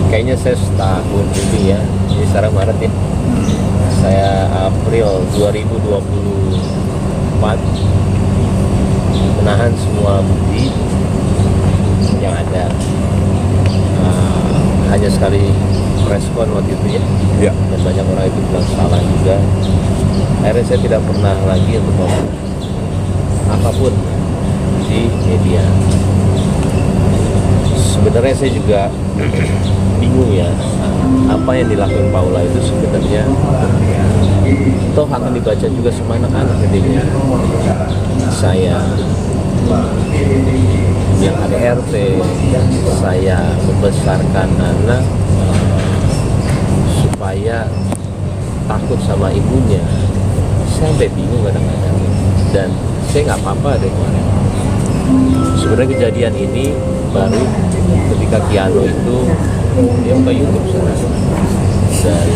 Kayaknya saya setahun ini ya, ini sekarang Maret ya, saya April 2024 menahan semua bukti yang ada. Hanya sekali respon waktu itu ya, dan banyak orang itu bilang salah juga. Akhirnya saya tidak pernah lagi untuk ngomong apapun di media. Sebenarnya saya juga bingung ya, apa yang dilakukan Paula itu sebenarnya toh akan dibaca juga sama anak-anak ketika saya yang ADRT, saya membesarkan anak supaya takut sama ibunya. Saya sampai bingung kadang-kadang, dan saya nggak apa-apa deh kemarin. Sebenarnya kejadian ini baru ketika Kiano itu dia buka YouTube sekarang, dan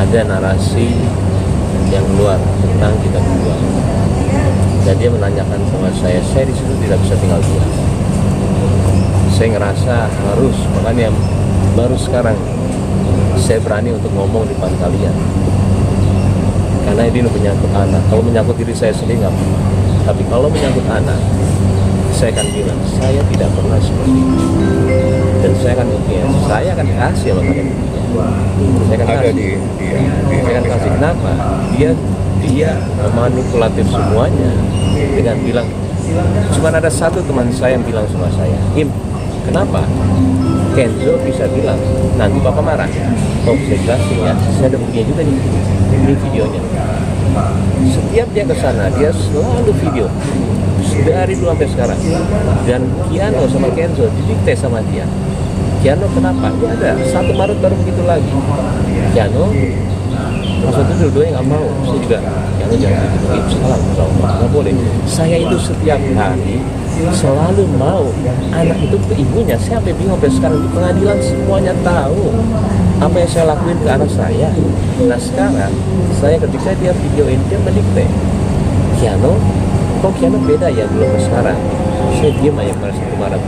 ada narasi yang keluar tentang kita berdua, dan dia menanyakan sama saya di situ tidak bisa tinggal diam. Saya ngerasa harus, makanya baru sekarang saya berani untuk ngomong di depan kalian, karena ini menyangkut anak. Kalau menyangkut diri saya sendiri nggak apa-apa, tapi kalau menyangkut anak, saya akan bilang saya tidak pernah seperti itu, dan saya akan buktinya. Saya akan kasih sama kalian buktinya. Saya akan kasih. Saya akan kasih. Kenapa? Dia manipulatif semuanya dengan bilang, cuma ada satu teman saya yang bilang sama saya, Im, kenapa Kenzo bisa bilang nanti Bapak marah? Oh, saya jelasin ya, saya ada buktinya juga nih, ini videonya. Setiap dia ke sana, dia selalu video dari dulu sampai sekarang. Dan Kiano sama Kenzo didikte sama dia. Kiano kenapa? Ya ada 1 Maret baru begitu lagi. Kiano maksudnya dua-duanya nggak mau. Saya juga Kiano jangan begitu, salah, nggak boleh. Saya itu setiap hari selalu mau anak itu ke ibunya. Saya sampai bingung sampai sekarang di pengadilan semuanya tahu apa yang saya lakuin ke anak saya. Nah sekarang saya ketika dia videoin, dia mendikte, Kiano, kok Kiano beda ya belum sekarang? Saya diam aja pada 1 Maret.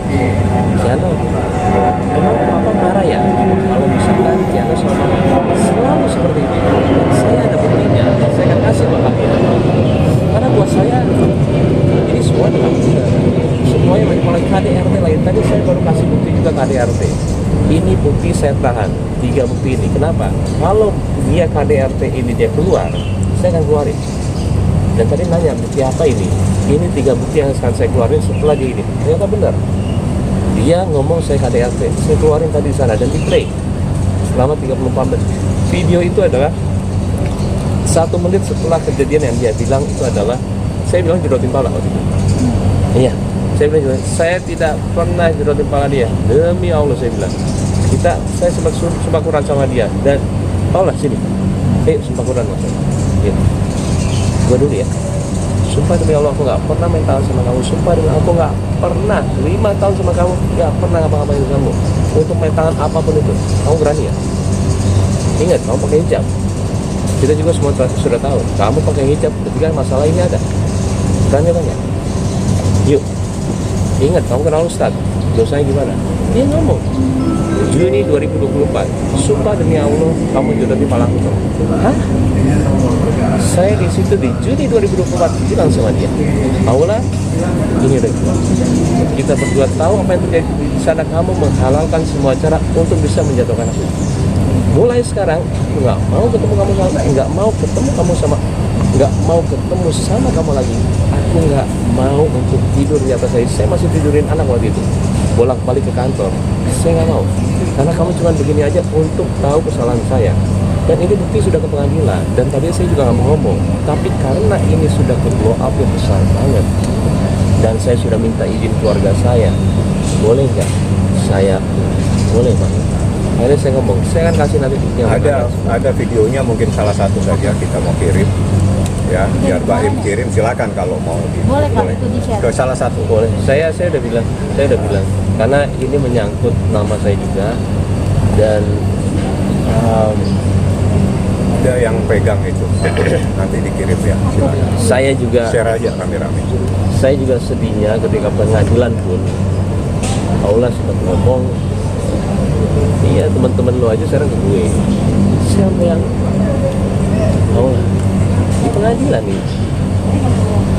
Kiano, emang Papa marah ya kalau misalkan Kiano sama Mama selalu seperti itu? Saya ada buktinya, saya akan kasih ke kalian. Karena buat saya ini semua adalah benar. Semuanya mulai KDRT lain. Tadi saya baru kasih bukti juga KDRT. Ini bukti saya tahan, 3 bukti ini. Kenapa? Kalau dia KDRT ini dia keluar, saya akan keluarin. Dan tadi nanya, bukti apa ini? Ini 3 bukti yang akan saya keluarin setelah dia ini. Ternyata benar. Dia ngomong saya KDRT. Saya keluarin tadi di sana dan di play selama 34 menit. Video itu adalah 1 menit setelah kejadian yang dia bilang itu adalah, saya bilang jerotin pala waktu itu. Iya, saya bilang saya tidak pernah jerotin pala dia. Demi Allah saya bilang. Saya sempat sumpah Quran sama dia, dan Allah sini. Sumpah Quran maksudnya. Gitu. Gue dulu ya, sumpah demi Allah aku gak pernah main tangan sama kamu. Sumpah demi aku gak pernah 5 tahun sama kamu, gak pernah ngapa-ngapain kamu untuk main tangan apapun itu. Kamu berani ya? Ingat, kamu pakai hijab. Kita juga semua sudah tahu, kamu pakai hijab ketika masalah ini ada. Berani apa enggak? Yuk, ingat, kamu kenal Ustadz, dosanya gimana? Dia ngomong Juni 2024, sumpah demi Allah kamu jodoh di palaku. Hah? Saya di situ di Juni 2024 bilang sama dia, Paula, ini udah jelas. Kita berdua tahu apa yang terjadi di sana. Kamu menghalalkan semua cara untuk bisa menjatuhkan aku. Mulai sekarang, aku nggak mau ketemu kamu lagi, nggak mau ketemu kamu lagi. Aku nggak mau untuk tidur di atas saya. Saya masih tidurin anak waktu itu, bolak-balik ke kantor. Saya nggak mau, karena kamu cuma begini aja untuk tahu kesalahan saya. Dan ini bukti sudah ke pengadilan, dan tadi saya juga nggak mau ngomong, tapi karena ini sudah ke blow up yang besar banget, dan saya sudah minta izin keluarga saya, boleh nggak saya, boleh Pak. Akhirnya saya ngomong, saya akan kasih nanti buktinya. Ada videonya, mungkin salah satu saja kita mau kirim, ya, biar Mbak Im kirim, silakan kalau mau. Boleh Pak, itu di-share. Ke salah satu. Boleh. Saya udah bilang, karena ini menyangkut nama saya juga, dan Ada yang pegang itu, nanti dikirim ya. Silakan. Saya juga Share aja rame-rame. saya juga sedihnya ketika pengadilan pun Paula sudah ngomong, iya teman-teman lo aja sekarang ke gue, siapa yang Paula di pengadilan nih,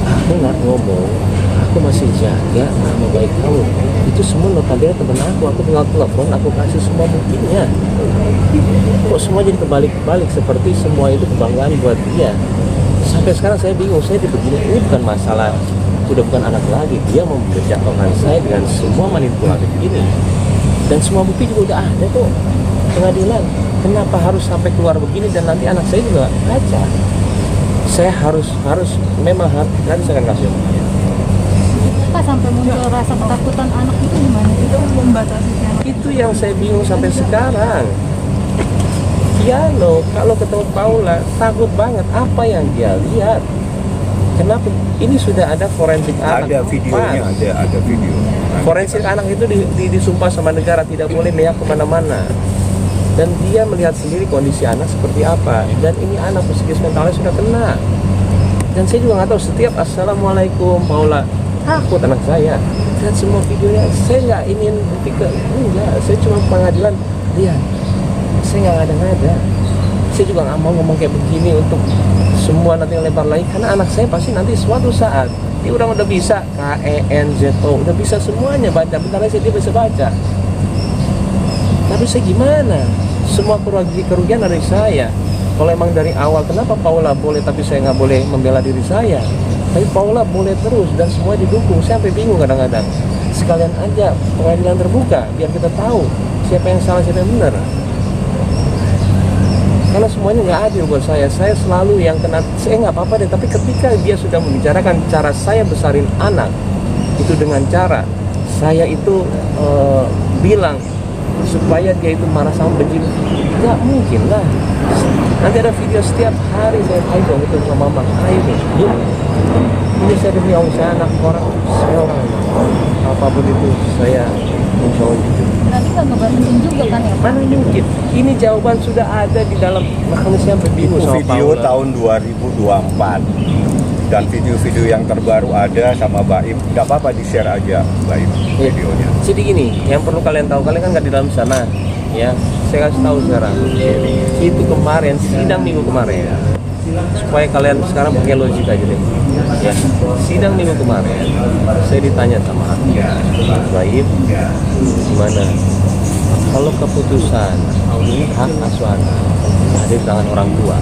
aku nggak ngomong, aku masih jaga nama baik kamu, itu semua notabene temen aku tinggal telepon, aku kasih semua buktinya. Kok semua jadi kebalik-balik, seperti semua itu kebanggaan buat dia. Sampai sekarang saya bingung, saya begini, ini bukan masalah, udah bukan anak lagi, dia mau menjatuhkan saya dengan semua manipulatif ini. Dan semua bukti juga udah ada kok pengadilan. Kenapa harus sampai keluar begini dan nanti anak saya juga baca? Saya harus memang nanti saya akan kasih omongannya. Pak, sampai muncul rasa ketakutan anak itu gimana? Itu membatasi anak. Itu yang saya bingung sampai sekarang. Piano kalau ketemu Paula takut banget, apa yang dia lihat? Kenapa? Ini sudah ada forensik anak. Ada videonya, ada video. Forensik anak itu disumpah sama negara tidak boleh melihat kemana-mana. Dan dia melihat sendiri kondisi anak seperti apa. Dan ini anak psikis mentalnya sudah kena. Dan saya juga nggak tahu, setiap assalamualaikum Paula takut anak saya. Dan semua videonya saya nggak ingin pikir, enggak, saya cuma pengadilan lihat. Saya nggak ada. Saya juga nggak mau ngomong kayak begini untuk semua nanti lebar lagi, karena anak saya pasti nanti suatu saat dia udah bisa KENZO, udah bisa semuanya baca, bentar lagi dia bisa baca. Tapi saya gimana? Semua kerugian dari saya. Kalau emang dari awal, kenapa Paula boleh tapi saya nggak boleh membela diri saya? Tapi Paula boleh terus dan semua didukung. Saya sampai bingung kadang-kadang. Sekalian aja pengadilan terbuka biar kita tahu siapa yang salah, siapa yang benar. Karena semuanya nggak adil buat saya selalu yang kena. Saya nggak apa-apa deh, tapi ketika dia sudah membicarakan cara saya besarin anak itu dengan cara saya itu bilang supaya dia itu marah sama benci, nggak mungkin lah. Nanti ada video setiap hari saya ayo dong itu sama mama, ayo deh, yuk. Ini saya demi Allah, saya anak orang, saya orang apapun itu saya menjauh itu. Berarti nggak ngebatasin juga kan ya? Mana mungkin? Ini jawaban sudah ada di dalam, makanya saya sampai bingung Itu sama video Paula. tahun 2024 dan video-video yang terbaru ada sama Baim. Nggak apa-apa di-share aja Baim videonya. Jadi gini, yang perlu kalian tahu, kalian kan nggak di dalam sana, ya. Saya kasih tahu sekarang. Itu kemarin sidang minggu kemarin, supaya kalian sekarang pakai logika aja deh. Ya, sidang minggu kemarin, saya ditanya sama hakim, Baim, gimana? Kalau keputusan hak asuh anak ada di tangan orang tua,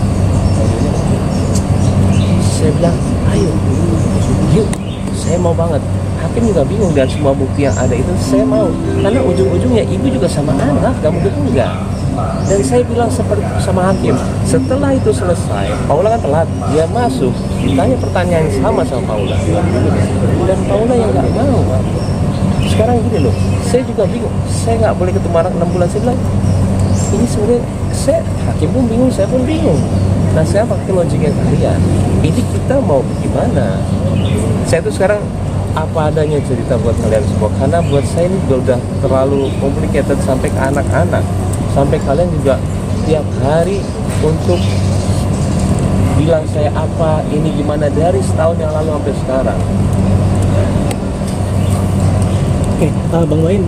saya bilang, ayo, yuk, saya mau banget. Hakim juga bingung dan semua bukti yang ada itu saya mau, karena ujung-ujungnya ibu juga sama anak, gak mungkin enggak. Dan saya bilang seperti sama hakim, setelah itu selesai, Paula kan telat, dia masuk, ditanya pertanyaan yang sama Paula, dan Paula yang nggak mau. Sekarang gini loh, saya juga bingung, saya nggak boleh ketemu anak 6 bulan. Saya bilang, ini sebenarnya hakim pun bingung, saya pun bingung. Nah, saya pakai logiknya kalian, ini kita mau gimana? Saya tuh sekarang apa adanya cerita buat kalian semua, karena buat saya ini udah terlalu complicated sampai ke anak-anak, sampai kalian juga tiap hari untuk bilang saya apa, ini gimana, dari setahun yang lalu sampai sekarang. Oke, Bang Baim,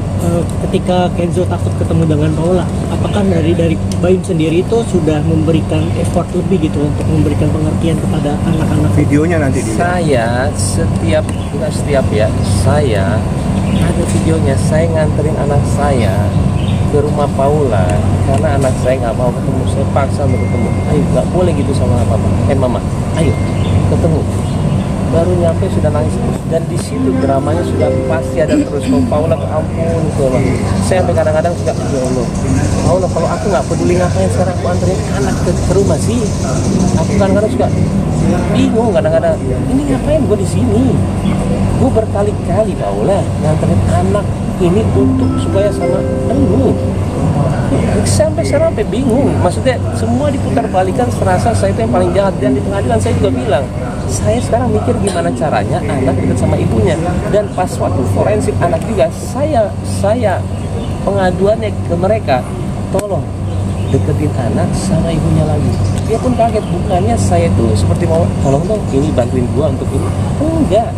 ketika Kenzo takut ketemu dengan Paula, apakah dari Baim sendiri itu sudah memberikan effort lebih gitu untuk memberikan pengertian kepada anak-anak? Videonya nanti dilihat. Saya bukan setiap ya, saya ada videonya, saya nganterin anak saya ke rumah Paula karena anak saya nggak mau ketemu, saya paksa untuk ketemu. Ayo, nggak boleh gitu sama papa, mama, ayo ketemu. Baru nyampe sudah nangis terus, dan di situ dramanya sudah pasti ada terus. Kalau Paula, ampun, saya sampai kadang-kadang suka, ya Allah, Paula, kalau aku nggak peduli ngapain sekarang aku anterin anak ke rumah sih? Aku kadang-kadang suka bingung, kadang-kadang ini ngapain gue di sini? Gue berkali-kali Paula nganterin anak ini untuk supaya sama lu. Sampai sekarang sampai bingung, maksudnya semua diputar balikan, serasa saya itu yang paling jahat. Dan di pengadilan saya juga bilang, saya sekarang mikir gimana caranya anak dekat sama ibunya. Dan pas waktu forensik anak juga, saya pengaduannya ke mereka, tolong deketin anak sama ibunya lagi. dia pun kaget, bukannya saya tuh seperti mau tolong dong ini bantuin gua untuk ini, enggak,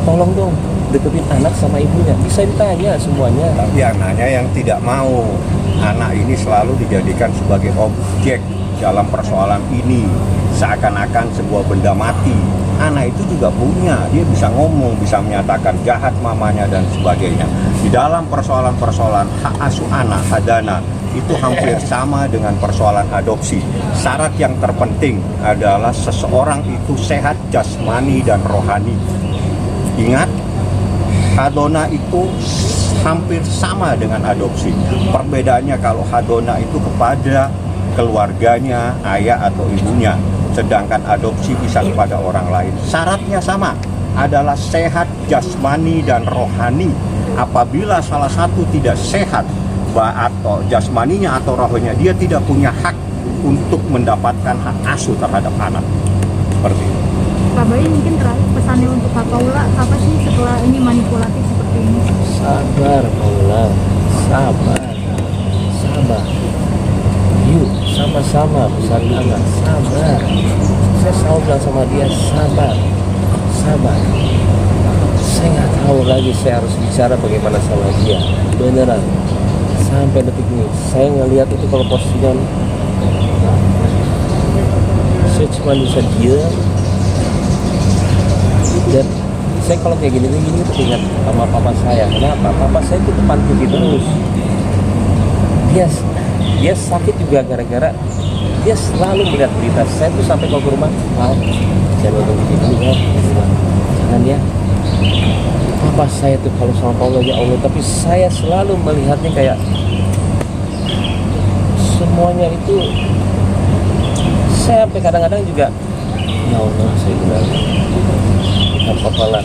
tolong dong deketin anak sama ibunya, bisa ditanya semuanya. Tapi anaknya yang tidak mau. Anak ini selalu dijadikan sebagai objek dalam persoalan ini, seakan-akan sebuah benda mati. Anak itu juga punya, dia bisa ngomong, bisa menyatakan jahat mamanya dan sebagainya. Di dalam persoalan-persoalan hak asuh anak, hadana, itu hampir sama dengan persoalan adopsi. Syarat yang terpenting adalah seseorang itu sehat jasmani dan rohani. Ingat, hadona itu hampir sama dengan adopsi. Perbedaannya kalau hadona itu kepada keluarganya, ayah atau ibunya, sedangkan adopsi bisa kepada orang lain. Syaratnya sama, adalah sehat jasmani dan rohani. Apabila salah satu tidak sehat, atau jasmaninya atau rohaninya, dia tidak punya hak untuk mendapatkan hak asuh terhadap anak. Seperti itu. Pak Bayi, mungkin terakhir pesannya untuk Kak Paula apa sih setelah ini manipulatif seperti ini? Sabar Paula, sabar, sabar. Yuk sama-sama besarin anak, sabar. Saya selalu bilang sama dia, sabar, sabar. Saya nggak tahu lagi saya harus bicara bagaimana sama dia, beneran. Sampai detik ini, saya ngelihat itu kalau postingan, saya cuma bisa diam. Dan saya kalau kayak gini itu ingat sama papa saya. Kenapa? Papa saya itu depan TV terus. Dia sakit juga gara-gara dia selalu melihat berita. Saya tuh sampai ke rumah, saya nonton TV dulu ya, jangan ya. Papa saya tuh kalau sama Paula, ya Allah, tapi saya selalu melihatnya kayak semuanya itu. Saya sampai kadang-kadang juga, ya Allah, saya bilang apa-apa lah,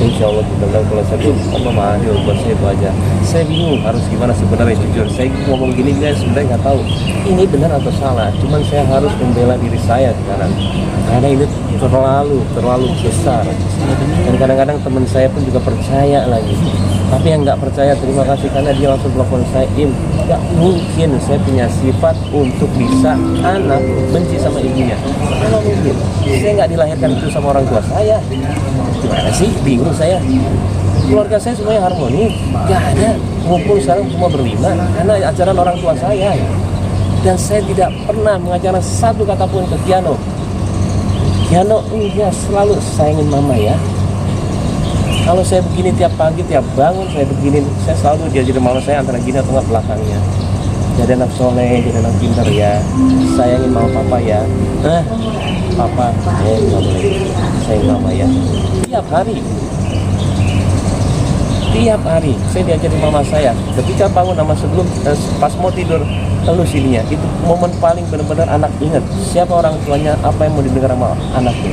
insya Allah kita bilang, kalau saya bilang Allah mahal buat saya itu aja. Saya bingung harus gimana sebenarnya, jujur saya ngomong gini guys, sebenarnya nggak tahu ini benar atau salah, cuman saya harus membela diri saya sekarang karena ini terlalu besar. Dan kadang-kadang teman saya pun juga percaya lagi, tapi yang nggak percaya terima kasih karena dia langsung telepon saya, nggak mungkin saya punya sifat untuk bisa anak benci sama ibunya, nggak mungkin. Saya nggak dilahirkan itu sama orang tua saya, gimana sih, bingung saya. Keluarga saya semuanya harmoni, nggak ada ngumpul sekarang semua berlima karena ajaran orang tua saya. Dan saya tidak pernah mengajarkan satu kata pun ke Kiano, enggak, selalu sayangin mama ya. Kalau saya begini tiap pagi, tiap bangun saya begini, saya selalu diajarin mama saya antara gini atau nggak belakangnya. Jadi anak soleh, jadi anak pintar ya, sayangin mama papa ya. Papa, nggak boleh sayang mama ya. Tiap hari saya diajarin mama saya. Ketika bangun sama sebelum pas mau tidur, lalu sininya itu momen paling benar-benar anak ingat siapa orang tuanya, apa yang mau didengar sama anaknya.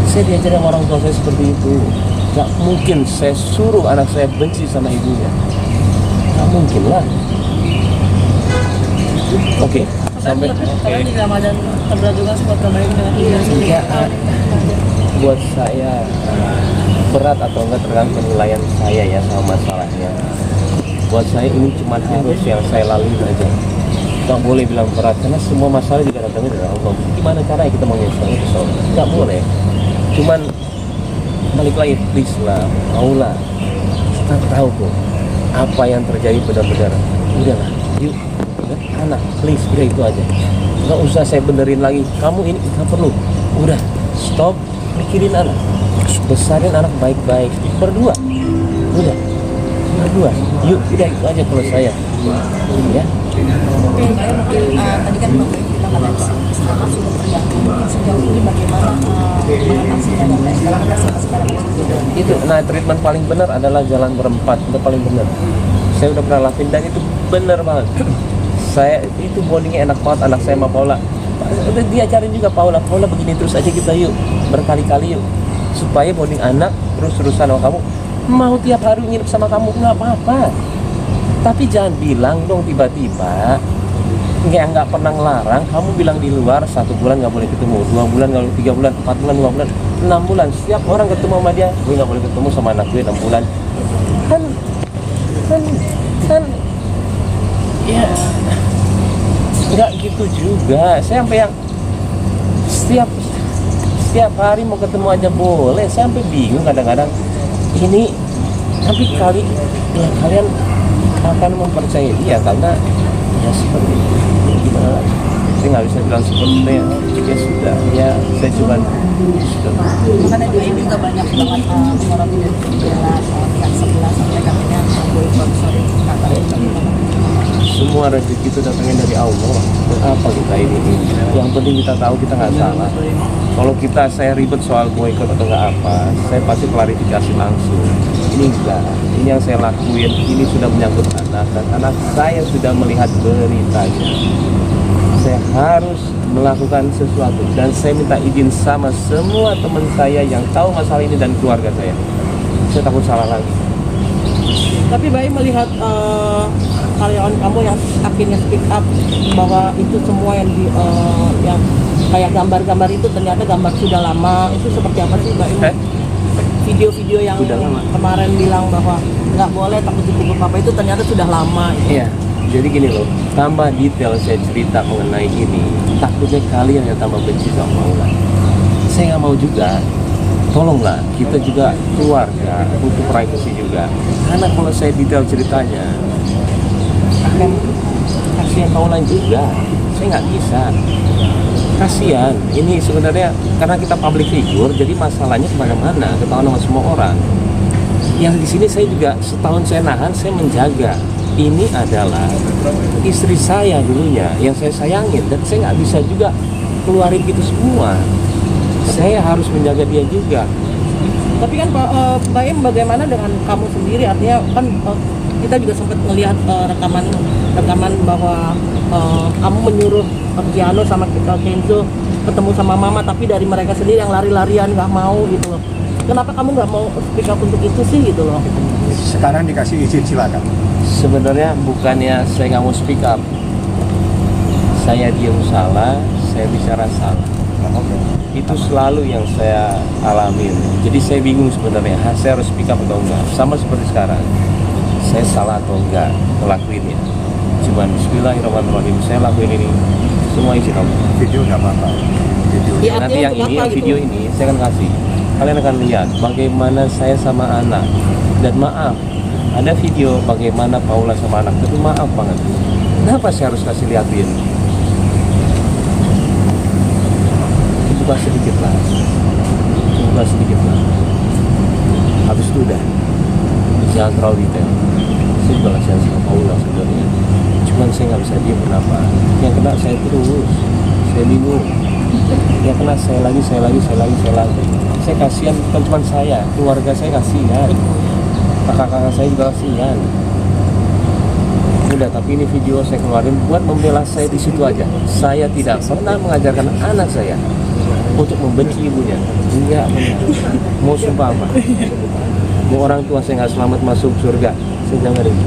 Saya diajarin sama orang tua saya seperti itu. Gak mungkin saya suruh anak saya benci sama ibunya, gak mungkin lah. Oke, sampai karena di Ramadan terberat juga buat kembali dengan enggak, buat saya berat atau enggak tergantung penilaian saya ya sama masalahnya. Buat saya ini cuma harus yang saya lalui aja, nggak boleh bilang berat karena semua masalah juga datangnya dari Allah. Gimana caranya kita menyelesaikan itu? Nggak boleh. Cuman balik lagi, please lah, Paula, kita tahu kok apa yang terjadi benar-benar. Udahlah, yuk, anak, please, udah itu aja. Nggak usah saya benerin lagi. Kamu ini nggak perlu. Udah, stop mikirin anak. Besarin anak baik-baik. Berdua. Udah. Berdua. Yuk, udah itu aja kalau saya. Ya. Oke, mungkin tadi kan Bang Bayu bilang ada selama sudah teryakin sejauh ini bagaimana mengatasinya dan sekarang ada sekarang Itu, nah treatment paling benar adalah jalan berempat. Itu paling benar. Saya udah pernah lakuin dan itu benar banget. Saya itu bondingnya enak banget, anak saya sama Paula. Udah diajarin juga Paula begini terus aja kita yuk, berkali-kali yuk, supaya bonding anak terus-terusan sama kamu. Mau tiap hari nginep sama kamu nggak apa-apa, tapi jangan bilang dong tiba-tiba nggak pernah ngelarang. Kamu bilang di luar 1 bulan nggak boleh ketemu, 2 bulan nggak boleh, 3 bulan, 4 bulan, 5 bulan, 6 bulan. Setiap orang ketemu sama dia, gue nggak boleh ketemu sama anak gue 6 bulan. Kan ya Nggak gitu juga. Saya sampai yang setiap hari mau ketemu aja boleh. Saya sampai bingung kadang-kadang. Ini tapi kali ya kalian akan mempercayai dia karena ya seperti gimana lagi. Saya nggak bisa bilang seperti itu ya. Ya sudah, ya saya cuma sudah. Karena dia ini juga banyak banget menyoroti dan membela pihak sebelah sampai katanya boykot sorry kata Semua rezeki itu datangnya dari Allah. Buat apa kita ini? Yang penting kita tahu kita nggak salah. Kalau saya ribet soal boykot atau nggak apa, saya pasti klarifikasi langsung. Ini enggak, ini yang saya lakuin, ini sudah menyangkut anak dan anak saya sudah melihat beritanya. Saya harus melakukan sesuatu dan saya minta izin sama semua teman saya yang tahu masalah ini dan keluarga saya. Saya takut salah lagi. Tapi baik melihat karyawan kamu yang akhirnya speak up bahwa itu semua yang yang kayak gambar-gambar itu ternyata gambar sudah lama. Itu seperti apa sih Mbak? Video-video yang kemarin bilang bahwa nggak boleh takut dipukul papa itu ternyata sudah lama. Iya. Jadi gini loh, tambah detail saya cerita mengenai ini, takutnya kalian yang tambah benci sama Maula. Saya nggak mau juga. Tolonglah, kita juga keluarga, butuh privacy juga. Karena kalau saya detail ceritanya, akan kasihan Maula juga. Saya nggak bisa. Kasihan. Ini sebenarnya karena kita public figure, jadi masalahnya kemana-mana, ketahuan sama semua orang. Yang di sini saya juga setahun saya nahan, saya menjaga. Ini adalah istri saya dulunya yang saya sayangin dan saya nggak bisa juga keluarin gitu semua. Saya harus menjaga dia juga. Tapi kan Mbak Im, bagaimana dengan kamu sendiri? Artinya kan kita juga sempat melihat rekaman bahwa kamu menyuruh Giano sama Kenzo ketemu sama Mama, tapi dari mereka sendiri yang lari-larian nggak mau gitu loh. Kenapa kamu nggak mau speak up untuk itu sih gitu loh? Sekarang dikasih izin, silakan. Sebenarnya bukannya saya nggak mau speak up. Saya diam salah, saya bicara salah. Itu selalu yang saya alamin. Jadi saya bingung sebenarnya, saya harus speak up atau enggak. Sama seperti sekarang, saya salah atau enggak ngelakuinnya. Cuman bismillahirrahmanirrahim, saya lakuin ini. Semua izin Allah. Video nggak apa-apa. Video. Ya, Nanti yang ini, yang video ini saya akan kasih. Kalian akan lihat bagaimana saya sama anak. Dan maaf, ada video bagaimana Paula sama anak. Tapi maaf banget, kenapa saya harus kasih liatin? Buka sedikit lah. Habis itu udah. Jangan terlalu detail. Saya juga kasihan sama Paula sebenarnya. Cuman saya nggak bisa diem, kenapa? Yang kena saya terus. Saya bingung. Yang kena saya lagi. Saya kasihan, bukan cuma saya, keluarga saya kasihan. Kakak-kakak saya juga kasihan. Udah, tapi ini video saya keluarin buat membela saya di situ aja. Saya tidak pernah mengajarkan anak saya untuk membenci ibunya. Enggak benar. Mau sumpah apa? Mau orang tua saya nggak selamat masuk surga, saya dengerin.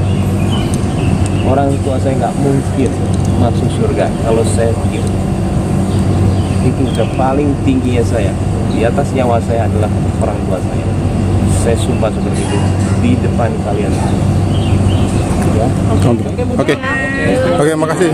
Orang tua saya nggak mungkin masuk surga kalau saya diam. Itu udah paling tingginya saya. Di atas nyawa saya adalah orang tua saya. Saya sumpah seperti itu di depan kalian. Ya. Oke, makasih.